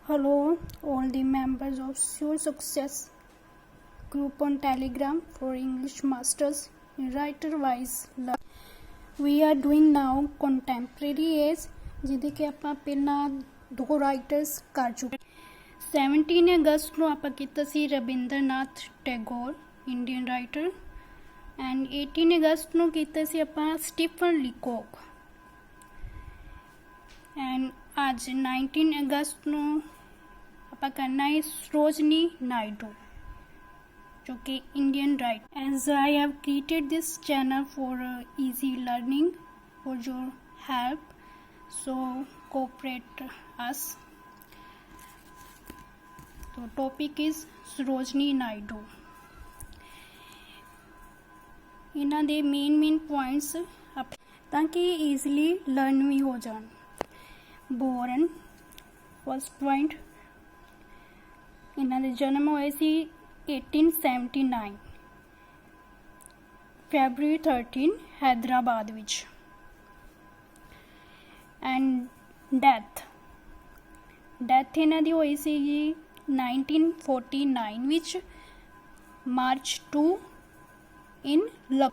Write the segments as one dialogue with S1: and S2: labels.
S1: Hello, all the members of Sure Success group on Telegram for English Masters in Writer-wise Learning. We are doing now contemporary age, ਜਿਹਦੇ ਕਿ ਆਪਾਂ ਪਹਿਲਾਂ ਦੋ writers ਕਰ ਚੁੱਕੇ। 17 ਅਗਸਤ ਨੂੰ ਆਪਾਂ ਕੀਤਾ ਸੀ Rabindranath Tagore, Indian writer, and 18 ਅਗਸਤ ਨੂੰ ਕੀਤਾ ਸੀ ਆਪਾਂ ਸਟੀਫਨ ਲੀਕੋਕ, ਐਂਡ ਅੱਜ 19 ਅਗਸਤ ਨੂੰ ਆਪਾਂ ਕਰਨਾ ਹੈ ਸਰੋਜਨੀ ਨਾਇਡੂ, जो कि Indian right. As I have created this channel for easy learning for your help, so cooperate us। तो टॉपिक इज ਸਰੋਜਨੀ ਨਾਇਡੂ। ਇਹਨਾਂ ਦੇ ਮੇਨ ਪੁਆਇੰਟਸ ਤਾਂ ਕਿ ਈਜ਼ਲੀ ਲਰਨ ਵੀ ਹੋ ਜਾਣ। ਬੋਰਨ, ਫਸਟ ਪੁਆਇੰਟ, ਇਹਨਾਂ ਦੇ ਜਨਮ ਹੋਏ ਸੀ 1879 ਫੈਬਰਰੀ 13 ਹੈਦਰਾਬਾਦ ਵਿੱਚ, ਐਂਡ ਡੈਥ ਇਹਨਾਂ ਦੀ ਹੋਈ ਸੀਗੀ 1949 ਵਿੱਚ, ਮਾਰਚ 2 ਇਨ ਲਖਨਊ।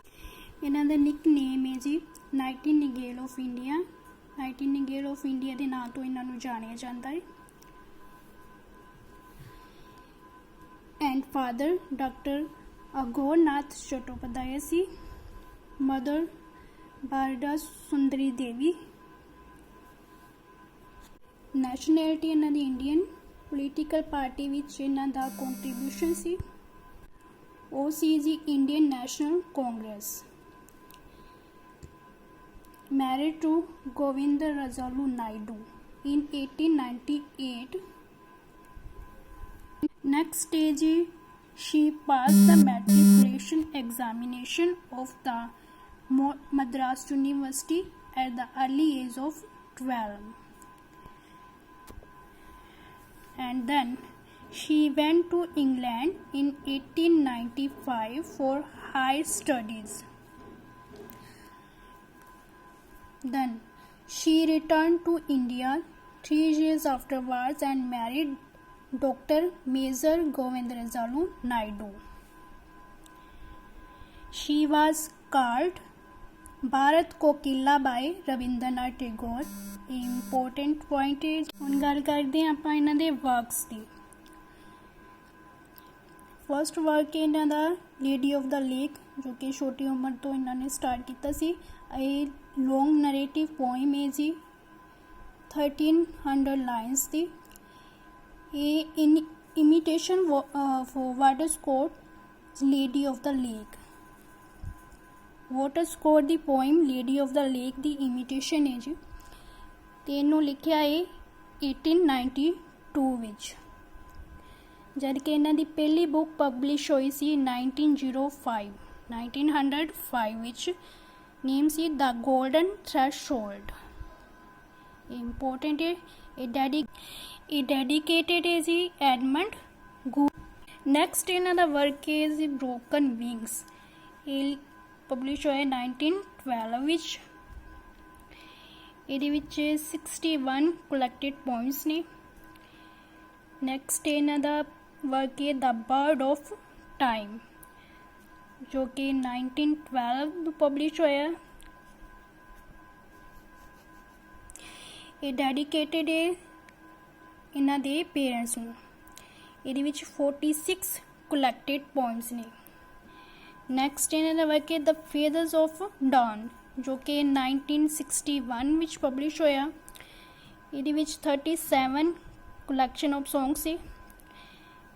S1: ਇਹਨਾਂ ਦਾ ਨਿਕ ਨੇਮ ਹੈ ਜੀ nightingale of India. Nightingale of India ਦੇ ਨਾਂ ਤੋਂ ਇਹਨਾਂ ਨੂੰ ਜਾਣਿਆ ਜਾਂਦਾ ਹੈ। And father doctor Aghornath Chattopadhyay सी, मदर बारडा सुंदरी देवी। नैशनैलिटी इन्हां दी इंडियन। पोलीटिकल पार्टी विच इन्हां दा कंट्रीब्यूशन सी ओ सी जी Indian National Congress. Married to Govind Rajalu Naidu in 1898। Next stage, she passed the matriculation examination of the Madras University at the early age of 12, and then she went to England in 1895 for higher studies. Then she returned to India 3 years afterwards and married Dr. Major Govind Rajalu Naidu. She was called Bharat Kokila by Rabindranath Tagore। Important point is, ਹੁਣ ਗੱਲ ਕਰਦੇ ਹਾਂ ਆਪਾਂ ਇਹਨਾਂ ਦੇ works ਦੀ। First work ਇਹਨਾਂ ਦਾ lady of the lake, ਜੋ ਕਿ ਛੋਟੀ ਉਮਰ ਤੋਂ ਇਹਨਾਂ ਨੇ ਸਟਾਰਟ ਕੀਤਾ ਸੀ। ਇਹ ਲੌਂਗ ਨਰੇਟਿਵ ਪੋਇਮ ਹੈ ਜੀ, 1300 lines the. in imitation for Waterscott's Lady of the Lake। Waterscott the poem Lady of the Lake the imitation ਹੈ ਜੀ, ਤੇ ਇਹਨੂੰ ਲਿਖਿਆ ਹੈ 1892 ਵਿੱਚ, ਜਦ ਕਿ ਇਹਨਾਂ ਦੀ ਪਹਿਲੀ ਬੁੱਕ ਪਬਲਿਸ਼ ਹੋਈ ਸੀ 1905 ਵਿੱਚ। ਨੇਮ ਸੀ ਦ ਗੋਲਡਨ ਥ੍ਰੈਸ਼ਹੋਲਡ। ਇੰਪੋਰਟੈਂਟ ਹੈ। ਇਹ ਡੈਡੀਕੇਟਡ ਹੈ ਜੀ ਐਡਮੰਡ ਗੂ। ਨੈਕਸਟ ਇਹਨਾਂ ਦਾ ਵਰਕ ਹੈ ਜੀ ਬ੍ਰੋਕਨ ਵਿੰਗਸ। ਇਹ ਪਬਲਿਸ਼ ਹੋਇਆ 1912 ਵਿੱਚ। ਇਹਦੇ ਵਿੱਚ 61 ਕਲੈਕਟਡ ਪੋਇਮਸ ਨੇ। ਨੈਕਸਟ ਇਹਨਾਂ ਦਾ ਵਰਕ ਹੈ ਦ ਬਰਡ ਆਫ ਟਾਈਮ, ਜੋ ਕਿ 1912 ਨੂੰ ਪਬਲਿਸ਼ ਹੋਇਆ। ਇਹ ਡੈਡੀਕੇਟਡ ਹੈ ਇਹਨਾਂ ਦੇ ਪੇਰੈਂਟਸ ਨੂੰ। ਇਹਦੇ ਵਿੱਚ 46 ਕਲੈਕਟਡ ਪੋਇਮਸ ਨੇ। ਨੈਕਸਟ ਇਹਨਾਂ ਦਾ ਵਰਕ ਹੈ ਦ ਫੇਦਰਸ ਆਫ ਡਾਨ, ਜੋ ਕਿ 1961 ਵਿੱਚ ਪਬਲਿਸ਼ ਹੋਇਆ। ਇਹਦੇ ਵਿੱਚ 37 ਕਲੈਕਸ਼ਨ ਆਫ ਸੌਂਗਸ ਸੀ।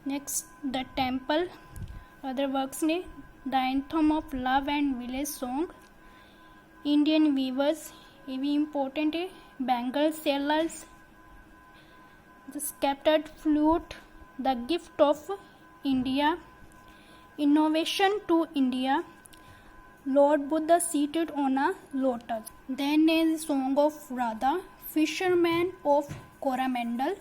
S1: Next the temple, other works ਨੇ। The anthem of love and village song, Indian weavers, ਇਹ ਵੀ ਇੰਪੋਰਟੈਂਟ ਹੈ। Bangle sellers, the scattered flute, the gift of India, innovation to India, Lord Buddha seated on a lotus। Then is song of Radha, fisherman of Coromandel।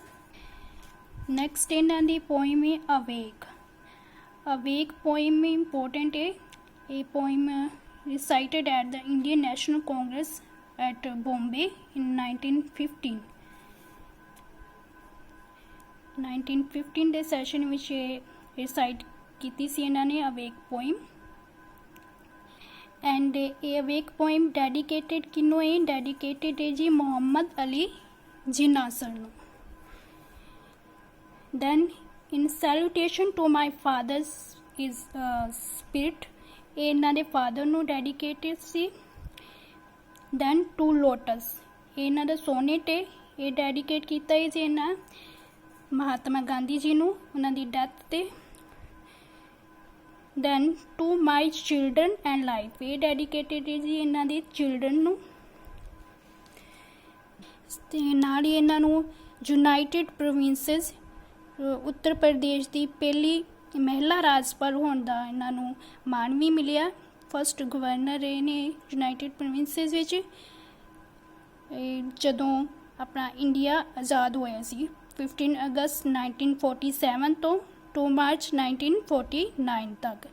S1: Next in the poem is awake। Awake poem important है। A poem recited at the Indian National Congress at Bombay in 1915। 1915 ਦੇ session ਵਿੱਚ ਇਹ recite ਕੀਤੀ ਸੀ ਇਹਨਾਂ ਨੇ ਅਵੇਕ poem. And ਇਹ ਅਵੇਕ poem dedicated ਕਿਹਨੂੰ ਹੈ? ਡੈਡੀਕੇਟਡ ਹੈ ਜੀ ਮੁਹੰਮਦ ਅਲੀ ਜਿਨਾਹ ਸਰ ਨੂੰ। Then in salutation to my fathers is spirit, ਇਹ ਇਹਨਾਂ ਦੇ ਫਾਦਰ ਨੂੰ ਡੈਡੀਕੇਟਡ ਸੀ। ਦੈਨ ਟੂ ਲੋਟਸ, ਇਹ ਇਹਨਾਂ ਦਾ ਸੋਨੇਟ ਹੈ, ਇਹ ਡੈਡੀਕੇਟ ਕੀਤਾ ਹੈ ਜੀ ਇਹਨਾਂ ਮਹਾਤਮਾ ਗਾਂਧੀ ਜੀ ਨੂੰ ਉਹਨਾਂ ਦੀ ਡੈਥ ਤੇ। Then to my children and life, ਇਹ ਡੈਡੀਕੇਟਡ ਹੈ ਜੀ ਇਹਨਾਂ ਦੇ ਚਿਲਡਰਨ ਨੂੰ। ਤੇ ਨਾਲ ਹੀ ਇਹਨਾਂ ਨੂੰ ਯੂਨਾਈਟਿਡ ਪ੍ਰੋਵਿੰਸਸ ਉੱਤਰ ਪ੍ਰਦੇਸ਼ ਦੀ ਪਹਿਲੀ ਮਹਿਲਾ ਰਾਜਪਾਲ ਹੋਣ ਦਾ ਇਹਨਾਂ ਨੂੰ ਮਾਣ ਵੀ ਮਿਲਿਆ। ਫਸਟ ਗਵਰਨਰ ਰਹੇ ਨੇ ਯੂਨਾਈਟਿਡ ਪ੍ਰੋਵਿੰਸਸ ਵਿੱਚ ਜਦੋਂ ਆਪਣਾ ਇੰਡੀਆ ਆਜ਼ਾਦ ਹੋਇਆ ਸੀ 15 ਅਗਸਤ 1947 ਤੋਂ 2 ਮਾਰਚ 1949 ਤੱਕ।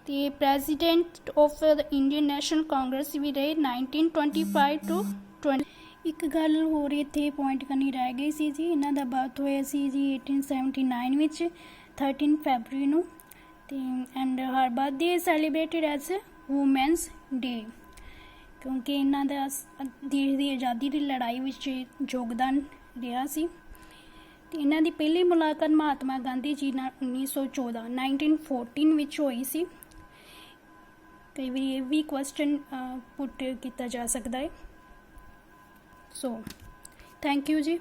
S1: ਤੇ president of the Indian National Congress ਵੀ ਰਹੇ 1925 ਤੋਂ 20। ਇੱਕ ਗੱਲ ਹੋਰ ਇੱਥੇ ਪੁਆਇੰਟ ਕਰਨੀ ਰਹਿ ਗਈ ਸੀ ਜੀ, ਇਹਨਾਂ ਦਾ ਬਰਥ ਹੋਇਆ ਸੀ ਜੀ 1879 ਵਿੱਚ 13 ਫੈਬਰਰੀ ਨੂੰ। ਤੇ and her birthday celebrated as women's day, ਕਿਉਂਕਿ ਇਹਨਾਂ ਦਾ ਦੇਸ਼ ਦੀ ਆਜ਼ਾਦੀ ਦੀ ਲੜਾਈ ਵਿੱਚ ਯੋਗਦਾਨ ਰਿਹਾ ਸੀ। ਤੇ ਇਹਨਾਂ ਦੀ ਪਹਿਲੀ ਮੁਲਾਕਾਤ ਮਹਾਤਮਾ ਗਾਂਧੀ ਜੀ ਨਾਲ 1914 ਵਿੱਚ ਹੋਈ ਸੀ। ਕਈ ਵਾਰੀ ਇਹ ਵੀ ਕੁਐਸਚਨ ਪੁੱਟ ਕੀਤਾ ਜਾ ਸਕਦਾ ਹੈ। ਸੋ ਥੈਂਕ ਯੂ ਜੀ।